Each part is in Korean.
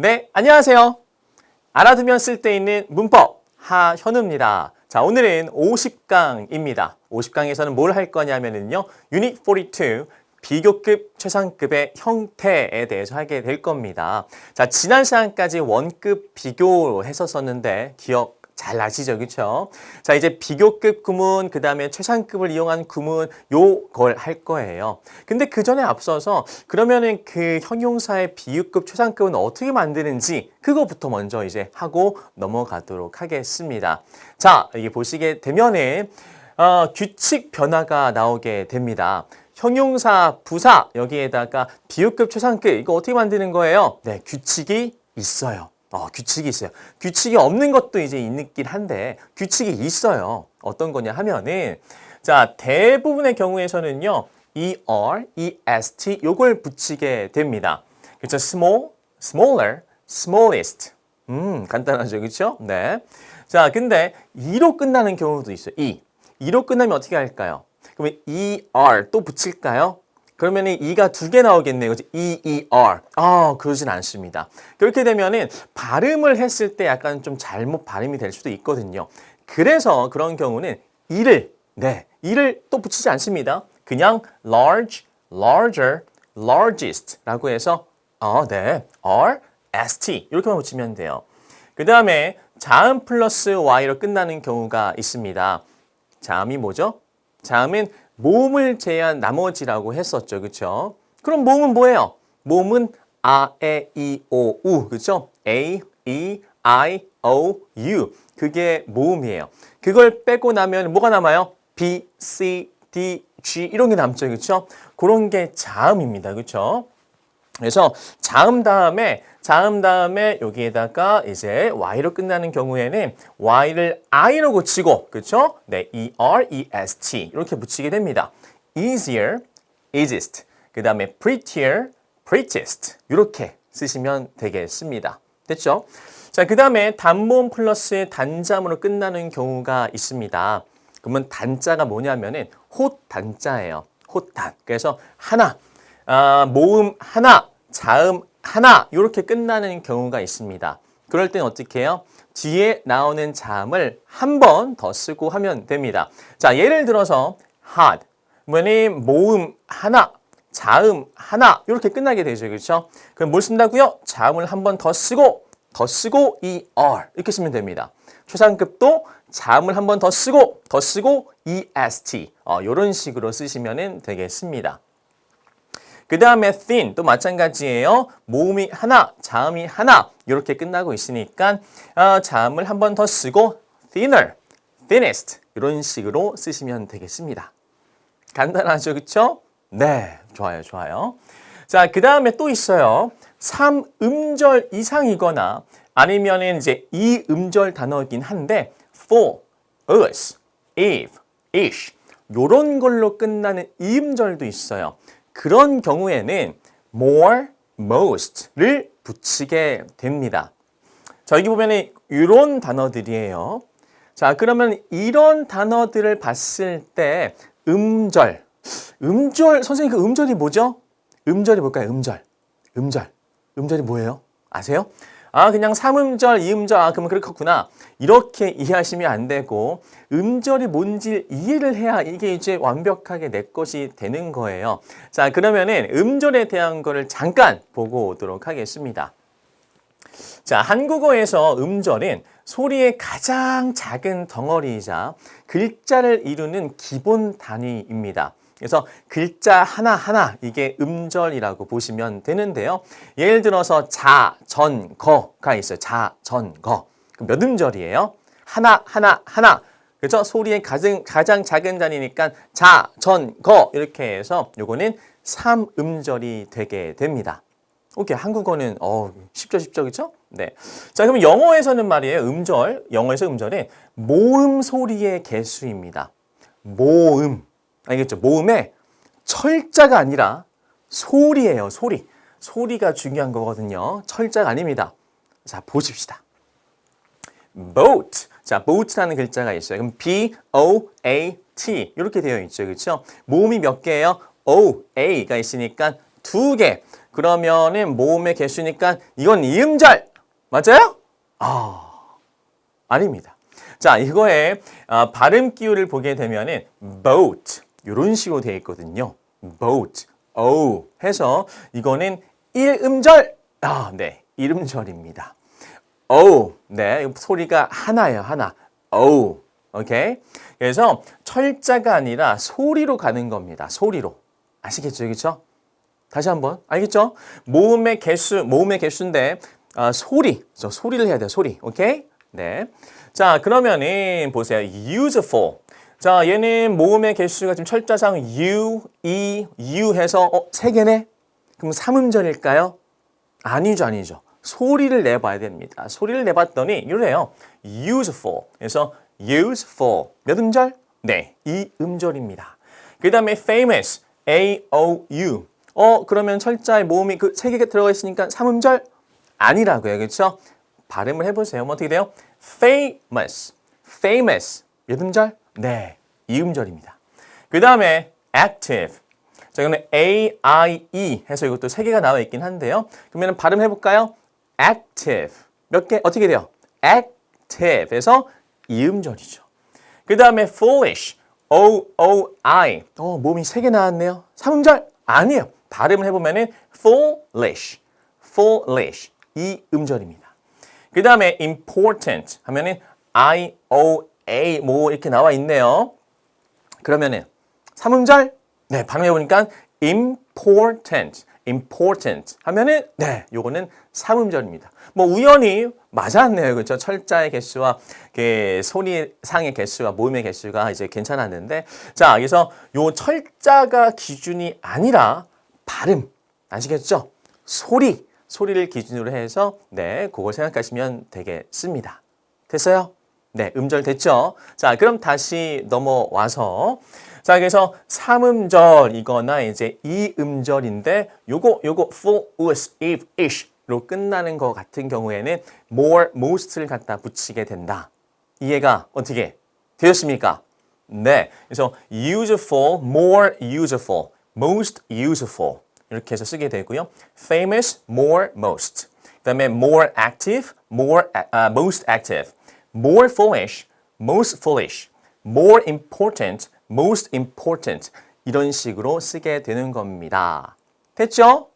네, 안녕하세요. 알아두면 쓸데있는 문법 하현우입니다. 자, 오늘은 50강입니다. 50강에서는 뭘 할 거냐면요. 유닛 42 비교급, 최상급의 형태에 대해서 하게 될 겁니다. 자, 지난 시간까지 원급 비교했었었는데 기억 잘 나시죠? 그렇죠? 자, 이제 비교급 구문, 그 다음에 최상급을 이용한 구문 요걸 할 거예요. 근데 그 전에 앞서서 그러면은 그 형용사의 비유급, 최상급은 어떻게 만드는지 그거부터 먼저 이제 하고 넘어가도록 하겠습니다. 자, 여기 보시게 되면은 규칙 변화가 나오게 됩니다. 형용사, 부사 여기에다가 비유급, 최상급 이거 어떻게 만드는 거예요? 네, 규칙이 있어요. 규칙이 있어요. 규칙이 없는 것도 이제 있긴 한데 규칙이 있어요. 어떤 거냐 하면은 자, 대부분의 경우에서는요. ER, EST 요걸 붙이게 됩니다. 그렇죠? small, smaller, smallest. 간단하죠. 그렇죠? 네. 자, 근데 E로 끝나는 경우도 있어요. E로 끝나면 어떻게 할까요? 그러면 ER 또 붙일까요? 그러면 E가 두 개 나오겠네요. 그치? EER. 그러진 않습니다. 그렇게 되면은 발음을 했을 때 약간 좀 잘못 발음이 될 수도 있거든요. 그래서 그런 경우는 E를 또 붙이지 않습니다. 그냥 large, larger, largest 라고 해서 RST 이렇게만 붙이면 돼요. 그 다음에 자음 플러스 Y로 끝나는 경우가 있습니다. 자음이 뭐죠? 자음은 모음을 제외한 나머지라고 했었죠. 그렇죠? 그럼 모음은 뭐예요? 모음은 아, 에, 이, 오, 우. 그렇죠? A, E, I, O, U. 그게 모음이에요. 그걸 빼고 나면 뭐가 남아요? B, C, D, G 이런 게 남죠. 그렇죠? 그런 게 자음입니다. 그렇죠? 그래서 자음 다음에 여기에다가 이제 Y로 끝나는 경우에는 Y를 I로 고치고, 그렇죠? 네, ER, EST 이렇게 붙이게 됩니다. Easier, easiest, 그 다음에 prettier, prettiest 이렇게 쓰시면 되겠습니다. 됐죠? 자, 그 다음에 단모음 플러스 단자음으로 끝나는 경우가 있습니다. 그러면 단자가 뭐냐면은 홑단자예요. 홑단. 그래서 하나. 모음 하나, 자음 하나 이렇게 끝나는 경우가 있습니다. 그럴 땐 어떻게 해요? 뒤에 나오는 자음을 한 번 더 쓰고 하면 됩니다. 자, 예를 들어서 hard, 모음 하나, 자음 하나 이렇게 끝나게 되죠. 그렇죠? 그럼 뭘 쓴다고요? 자음을 한 번 더 쓰고 ER 이렇게 쓰면 됩니다. 최상급도 자음을 한 번 더 쓰고 EST 이런 식으로 쓰시면 되겠습니다. 그 다음에 thin 또 마찬가지예요. 모음이 하나, 자음이 하나 이렇게 끝나고 있으니까 자음을 한 번 더 쓰고 thinner, thinnest 이런 식으로 쓰시면 되겠습니다. 간단하죠, 그렇죠? 네, 좋아요, 좋아요. 자, 그 다음에 또 있어요. 3음절 이상이거나 아니면은 이제 2음절 단어이긴 한데 for, us, if, ish 요런 걸로 끝나는 2음절도 있어요. 그런 경우에는 more, most를 붙이게 됩니다. 자, 여기 보면은 이런 단어들이에요. 자, 그러면 이런 단어들을 봤을 때 음절, 선생님 그 음절이 뭐죠? 음절이 뭘까요? 음절이 뭐예요? 아세요? 그냥 3음절, 2음절, 그러면 그렇구나. 이렇게 이해하시면 안 되고 음절이 뭔지 이해를 해야 이게 이제 완벽하게 내 것이 되는 거예요. 자, 그러면은 음절에 대한 거를 잠깐 보고 오도록 하겠습니다. 자, 한국어에서 음절은 소리의 가장 작은 덩어리이자 글자를 이루는 기본 단위입니다. 그래서 글자 하나하나 이게 음절이라고 보시면 되는데요. 예를 들어서 자, 전, 거가 있어요. 자, 전, 거. 그럼 몇 음절이에요? 하나. 그렇죠? 소리의 가장 작은 단위니까 자, 전, 거 이렇게 해서 요거는 3음절이 되게 됩니다. 오케이. 한국어는 쉽죠, 그렇죠? 네. 자, 그럼 영어에서는 말이에요. 영어에서 음절은 모음 소리의 개수입니다. 모음. 알겠죠? 모음에 철자가 아니라 소리예요. 소리가 중요한 거거든요. 철자가 아닙니다. 자, 보십시다. boat. 자, boat라는 글자가 있어요. 그럼 B-O-A-T 이렇게 되어 있죠. 그렇죠? 모음이 몇 개예요? O, A가 있으니까 두 개. 그러면은 모음의 개수니까 이건 이음절. 맞아요? 아닙니다. 자, 이거의 발음 기호를 보게 되면은 boat 이런 식으로 되어 있거든요. boat, o 해서 이거는 1음절. 네, 1음절입니다. o, 네, 소리가 하나예요, 하나. o, 오케이. 그래서 철자가 아니라 소리로 가는 겁니다. 소리로. 아시겠죠, 그렇죠? 다시 한번, 알겠죠? 모음의 개수인데 소리를 해야 돼요, 소리. 오케이? 네. 자, 그러면은 보세요. useful. 자, 얘는 모음의 개수가 지금 철자상 u, u 해서 세 개네? 그럼 3음절일까요? 아니죠. 소리를 내봐야 됩니다. 소리를 내봤더니 이래요. useful. 그래서 useful. 몇 음절? 네, 2음절입니다. 그 다음에 famous. A-O-U. 그러면 철자의 모음이 그 세 개가 들어가 있으니까 3음절? 아니라고요. 그렇죠? 발음을 해보세요. 어떻게 돼요? famous. famous. 몇 음절? 네, 2음절입니다. 그 다음에 active. 자, 이거는 A-I-E 해서 이것도 세 개가 나와 있긴 한데요. 그러면 발음해 볼까요? active. 몇 개? 어떻게 돼요? active 해서 2음절이죠. 그 다음에 foolish. O-O-I. 모음이 세 개 나왔네요. 3음절? 아니에요. 발음을 해보면은 foolish. foolish. 2음절입니다. 그 다음에 important 하면은 I-O-A 뭐 이렇게 나와 있네요. 그러면은 3음절? 네, 발음해보니까 important. important 하면은 네, 요거는 3음절입니다. 뭐 우연히 맞았네요. 그렇죠? 철자의 개수와 그 소리상의 개수와 모음의 개수가 이제 괜찮았는데 자, 그래서 요 철자가 기준이 아니라 발음. 아시겠죠? 소리를 기준으로 해서 네, 그걸 생각하시면 되겠습니다. 됐어요? 네, 음절 됐죠? 자, 그럼 다시 넘어와서 자, 그래서 3음절이거나 이제 2음절인데 요거 full, us, if, ish로 끝나는 것 같은 경우에는 more, most를 갖다 붙이게 된다. 이해가 어떻게 되었습니까? 네, 그래서 useful, more useful, most useful 이렇게 해서 쓰게 되고요. famous, more, most. 그 다음에 more active, most active. more foolish, most foolish. more important, most important. 이런 식으로 쓰게 되는 겁니다. 됐죠?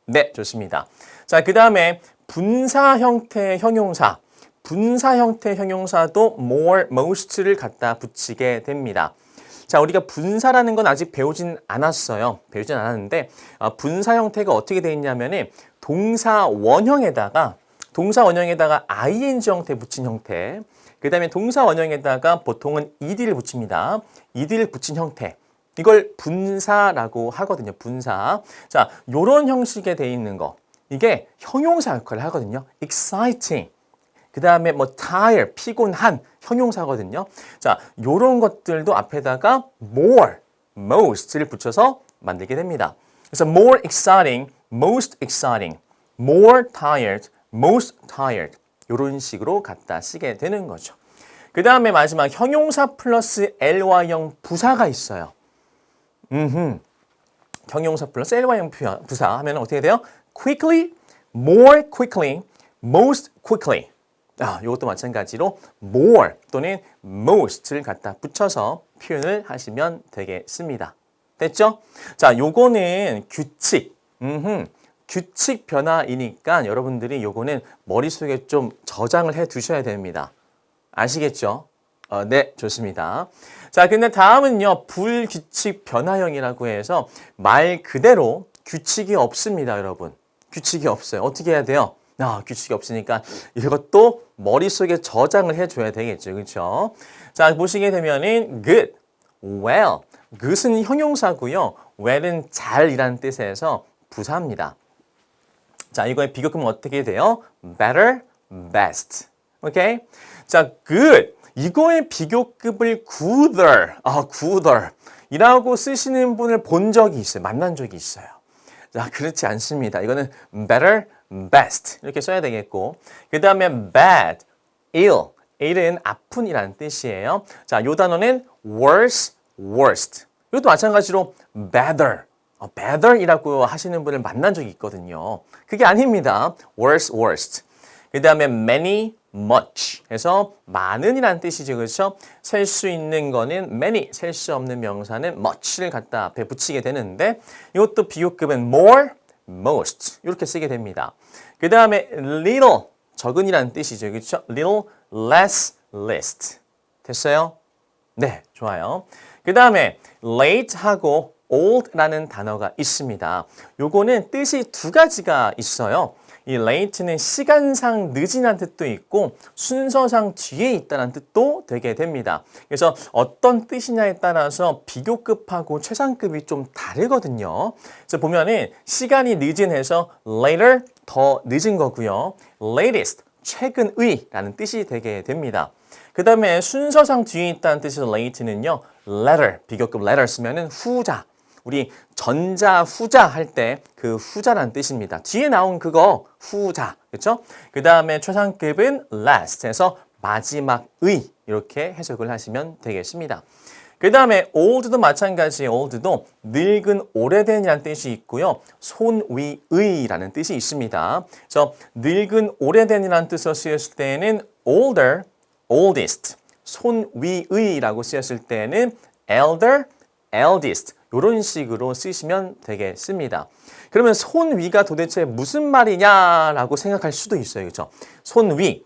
네, 좋습니다. 자, 그 다음에 분사 형태의 형용사. 분사 형태의 형용사도 more, most를 갖다 붙이게 됩니다. 자, 우리가 분사라는 건 아직 배우진 않았어요. 배우진 않았는데 분사 형태가 어떻게 되어 있냐면은 동사 원형에다가 ing 형태 붙인 형태, 그 다음에 동사 원형에다가 보통은 ed를 붙입니다. ed를 붙인 형태. 이걸 분사라고 하거든요. 분사. 자, 요런 형식에 되어 있는 거. 이게 형용사 역할을 하거든요. exciting. 그 다음에 뭐 tired, 피곤한 형용사거든요. 자, 요런 것들도 앞에다가 more, most를 붙여서 만들게 됩니다. 그래서 more exciting, most exciting, more tired, most tired 요런 식으로 갖다 쓰게 되는 거죠. 그 다음에 마지막 형용사 플러스 ly형 부사가 있어요. 형용사 플러스 ly형 부사 하면 어떻게 돼요? quickly, more quickly, most quickly. 이것도 마찬가지로 more 또는 most를 갖다 붙여서 표현을 하시면 되겠습니다. 됐죠? 자, 요거는 규칙. 규칙 변화이니까 여러분들이 요거는 머릿속에 좀 저장을 해 두셔야 됩니다. 아시겠죠? 네, 좋습니다. 자, 근데 다음은요, 불규칙 변화형이라고 해서 말 그대로 규칙이 없습니다, 여러분. 규칙이 없어요. 어떻게 해야 돼요? 규칙이 없으니까 이것도 머릿속에 저장을 해줘야 되겠죠. 그렇죠? 자, 보시게 되면은 good, well. good은 형용사고요. well은 잘이라는 뜻에서 부사입니다. 자, 이거의 비교급은 어떻게 돼요? better, best. 오케이? 자, good. 이거의 비교급을 goodher, goodher 이라고 쓰시는 분을 본 적이 있어요. 만난 적이 있어요. 자, 그렇지 않습니다. 이거는 better, best 이렇게 써야 되겠고 그 다음에 bad, ill. ill은 아픈이라는 뜻이에요. 자, 요 단어는 worse, worst. 이것도 마찬가지로 better, better이라고 하시는 분을 만난 적이 있거든요. 그게 아닙니다. worse, worst. 그 다음에 many, much 해서 많은이란 뜻이죠. 그렇죠? 셀 수 있는 거는 many, 셀 수 없는 명사는 much를 갖다 앞에 붙이게 되는데 이것도 비교급은 more, most 이렇게 쓰게 됩니다. 그 다음에 little, 적은이란 뜻이죠. 그렇죠? little, less, least. 됐어요? 네, 좋아요. 그 다음에 late하고 old라는 단어가 있습니다. 요거는 뜻이 두 가지가 있어요. 이 late는 시간상 늦은이라는 뜻도 있고 순서상 뒤에 있다는 뜻도 되게 됩니다. 그래서 어떤 뜻이냐에 따라서 비교급하고 최상급이 좀 다르거든요. 그래서 보면은 시간이 늦은 해서 later 더 늦은 거고요. latest 최근의라는 뜻이 되게 됩니다. 그 다음에 순서상 뒤에 있다는 뜻에서 late는요. latter 비교급 latter 쓰면은 후자. 우리 전자, 후자 할 때 그 후자라는 뜻입니다. 뒤에 나온 그거 후자, 그렇죠? 그 다음에 최상급은 last 해서 마지막의 이렇게 해석을 하시면 되겠습니다. 그 다음에 old도 마찬가지예요. old도 늙은, 오래된이라는 뜻이 있고요. 손위의라는 뜻이 있습니다. 그래서 늙은, 오래된이라는 뜻으로 쓰였을 때는 older, oldest, 손위의라고 쓰였을 때는 elder, eldest 이런 식으로 쓰시면 되겠습니다. 그러면 손위가 도대체 무슨 말이냐라고 생각할 수도 있어요. 그렇죠? 손위.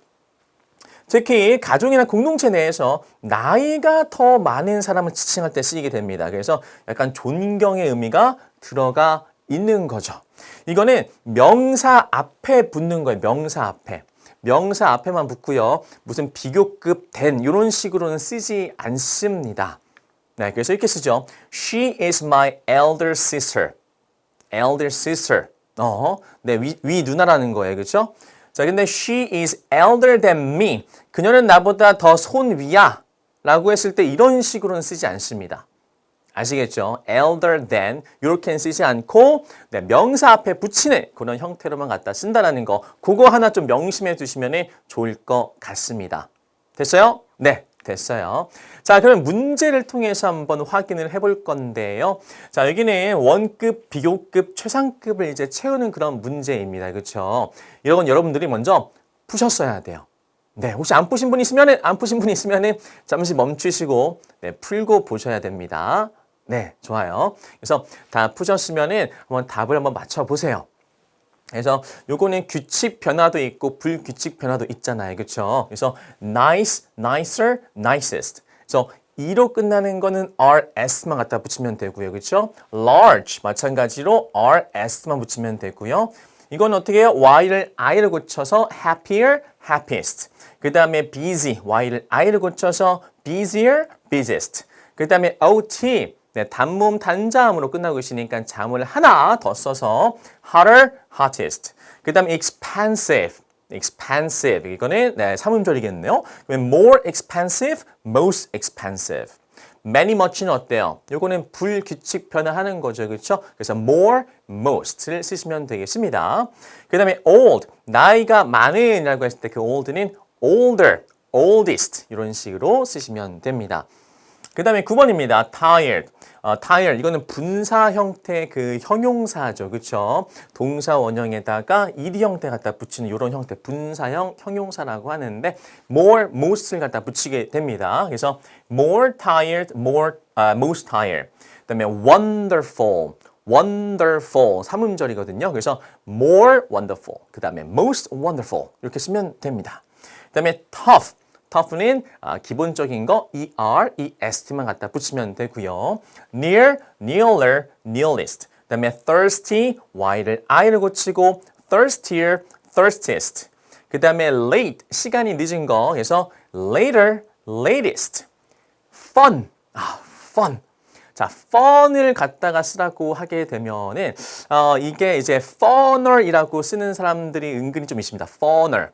특히 가족이나 공동체 내에서 나이가 더 많은 사람을 지칭할 때 쓰이게 됩니다. 그래서 약간 존경의 의미가 들어가 있는 거죠. 이거는 명사 앞에 붙는 거예요. 명사 앞에. 명사 앞에만 붙고요. 무슨 비교급 된 이런 식으로는 쓰지 않습니다. 네, 그래서 이렇게 쓰죠. She is my elder sister. elder sister. 네, 위 누나라는 거예요. 그렇죠? 자, 근데 she is elder than me. 그녀는 나보다 더 손위야. 라고 했을 때 이런 식으로는 쓰지 않습니다. 아시겠죠? elder than 이렇게는 쓰지 않고 네, 명사 앞에 붙이는 그런 형태로만 갖다 쓴다는 거. 그거 하나 좀 명심해 두시면 좋을 것 같습니다. 됐어요? 네. 됐어요. 자, 그럼 문제를 통해서 한번 확인을 해볼 건데요. 자, 여기는 원급, 비교급, 최상급을 이제 채우는 그런 문제입니다. 그렇죠? 이런 건 여러분들이 먼저 푸셨어야 돼요. 네, 혹시 안 푸신 분 있으면은 잠시 멈추시고 네, 풀고 보셔야 됩니다. 네, 좋아요. 그래서 다 푸셨으면은 한번 답을 한번 맞춰 보세요. 그래서 요거는 규칙 변화도 있고 불규칙 변화도 있잖아요. 그렇죠? 그래서 nice, nicer, nicest. 그래서 E로 끝나는 거는 rs만 갖다 붙이면 되고요. 그렇죠? large 마찬가지로 rs만 붙이면 되고요. 이건 어떻게 해요? y를 i를 고쳐서 happier, happiest. 그 다음에 busy, y를 i를 고쳐서 busier, busiest. 그 다음에 ot 네, 단모음 단자음으로 끝나고 있으니까 자음을 하나 더 써서 hotter, hottest. 그 다음에 expensive, expensive. 이거는 네, 삼음절이겠네요. more expensive, most expensive. many, much는 어때요? 이거는 불규칙 변화하는 거죠. 그렇죠? 그래서 more, most를 쓰시면 되겠습니다. 그 다음에 old, 나이가 많은이라고 했을 때 그 old는 older, oldest 이런 식으로 쓰시면 됩니다. 그 다음에 9번입니다. tired. tired 이거는 분사 형태 그 형용사죠. 그렇죠? 동사 원형에다가 ed 형태 갖다 붙이는 이런 형태 분사형 형용사라고 하는데 more, most를 갖다 붙이게 됩니다. 그래서 more tired, most tired. 그 다음에 wonderful. wonderful 삼음절이거든요. 그래서 more wonderful. 그 다음에 most wonderful 이렇게 쓰면 됩니다. 그 다음에 tough. tough는 기본적인 거 ER, EST만 갖다 붙이면 되고요. near, nearer, nearest. 그 다음에 thirsty, Y를 I를 고치고 thirstier, thirstiest. 그 다음에 late, 시간이 늦은 거. 그래서 later, latest. fun, fun. 자, fun을 갖다가 쓰라고 하게 되면은 이게 이제 funner이라고 쓰는 사람들이 은근히 좀 있습니다. funner.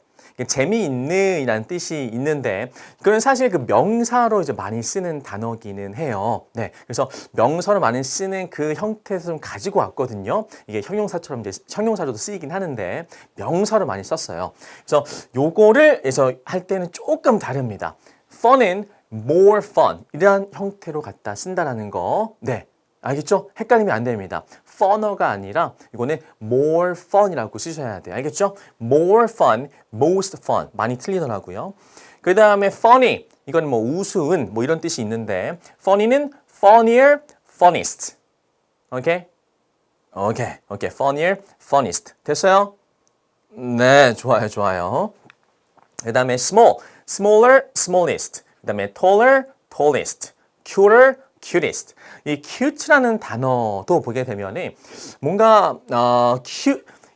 재미있는 이라는 뜻이 있는데 그건 사실 그 명사로 이제 많이 쓰는 단어기는 해요. 네. 그래서 명사로 많이 쓰는 그 형태에서 좀 가지고 왔거든요. 이게 형용사처럼 이제 형용사로도 쓰이긴 하는데 명사로 많이 썼어요. 그래서 요거를 해서 할 때는 조금 다릅니다. fun은 more fun 이런 형태로 갖다 쓴다라는 거. 네. 알겠죠? 헷갈리면 안 됩니다. funner가 아니라 이거는 more fun이라고 쓰셔야 돼요. 알겠죠? more fun, most fun. 많이 틀리더라고요. 그 다음에 funny. 이건 뭐 우스운 뭐 이런 뜻이 있는데 funny는 funnier, funniest. 오케이? 오케이. funnier, funniest. 됐어요? 네, 좋아요. 그 다음에 small, smaller, smallest. 그 다음에 taller, tallest. cuter, cutest. 이 cute라는 단어도 보게 되면은 뭔가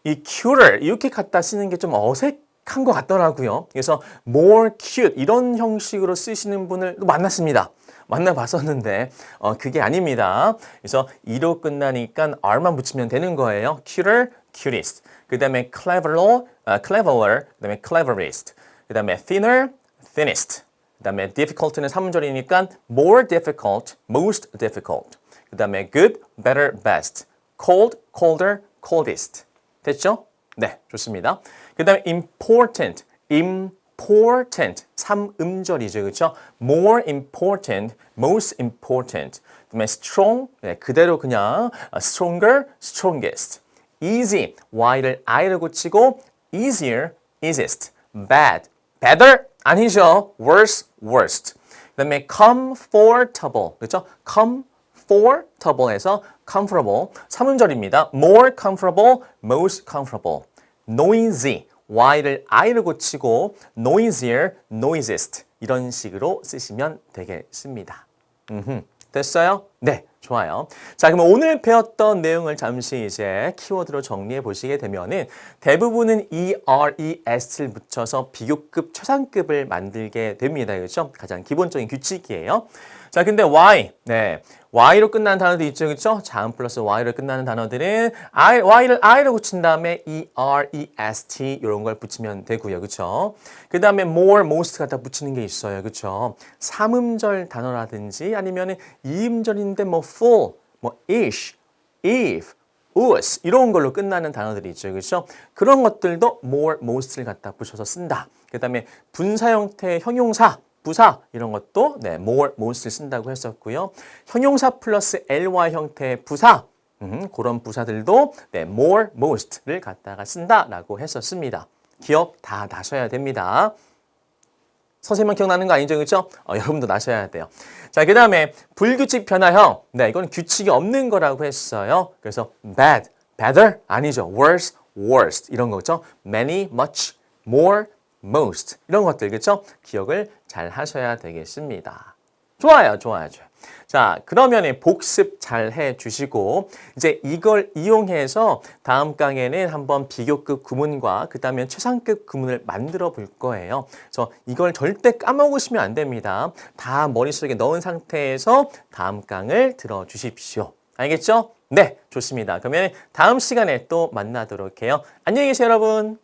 이 cuter 이렇게 갖다 쓰는 게 좀 어색한 것 같더라고요. 그래서 more cute 이런 형식으로 쓰시는 분을 만났습니다. 만나봤었는데 그게 아닙니다. 그래서 e로 끝나니까 r만 붙이면 되는 거예요. cuter, cutest. 그 다음에 cleverer, 그 다음에 cleverest. 그 다음에 thinner, thinnest. 그 다음에 difficult는 3음절이니까 more difficult, most difficult. 그 다음에 good, better, best. cold, colder, coldest. 됐죠? 네, 좋습니다. 그 다음에 important, important. 3음절이죠, 그렇죠? more important, most important. 그 다음에 strong, 네, 그대로 그냥 stronger, strongest. easy, y를 i를 고치고 easier, easiest. bad, better 아니죠. worse, worst. 그 다음에 comfortable, 그렇죠? comfortable에서 comfortable, 3음절입니다. more comfortable, most comfortable. noisy, y를 i를 고치고 noisier, noisiest. 이런 식으로 쓰시면 되겠습니다. 됐어요? 네, 좋아요. 자, 그러면 오늘 배웠던 내용을 잠시 이제 키워드로 정리해 보시게 되면은 대부분은 ERES를 붙여서 비교급, 최상급을 만들게 됩니다. 그렇죠? 가장 기본적인 규칙이에요. 자, 근데 Y, 네, Y로 끝나는 단어도 있죠, 그렇죠? 자음 플러스 Y로 끝나는 단어들은 Y를 I로 붙인 다음에 EREST 이런 걸 붙이면 되고요, 그렇죠? 그 다음에 more, most 갖다 붙이는 게 있어요, 그렇죠? 3음절 단어라든지 아니면은 2음절인데 뭐 full, 뭐 ish, if, us 이런 걸로 끝나는 단어들이 있죠, 그렇죠? 그런 것들도 more, most를 갖다 붙여서 쓴다. 그 다음에 분사 형태의 형용사. 부사 이런 것도 네, more, most를 쓴다고 했었고요. 형용사 플러스 ly 형태의 부사 그런 부사들도 네, more, most를 갖다가 쓴다라고 했었습니다. 기억 다 나셔야 됩니다. 선생님만 기억나는 거 아니죠, 그렇죠? 여러분도 나셔야 돼요. 자, 그 다음에 불규칙 변화형. 네, 이건 규칙이 없는 거라고 했어요. 그래서 bad, better 아니죠. worse, worst 이런 거죠. many, much, more, most 이런 것들 그렇죠? 기억을 잘 하셔야 되겠습니다. 좋아요. 자, 그러면 복습 잘 해주시고 이제 이걸 이용해서 다음 강에는 한번 비교급 구문과 그 다음에 최상급 구문을 만들어 볼 거예요. 그래서 이걸 절대 까먹으시면 안 됩니다. 다 머릿속에 넣은 상태에서 다음 강을 들어주십시오. 알겠죠? 네, 좋습니다. 그러면 다음 시간에 또 만나도록 해요. 안녕히 계세요, 여러분.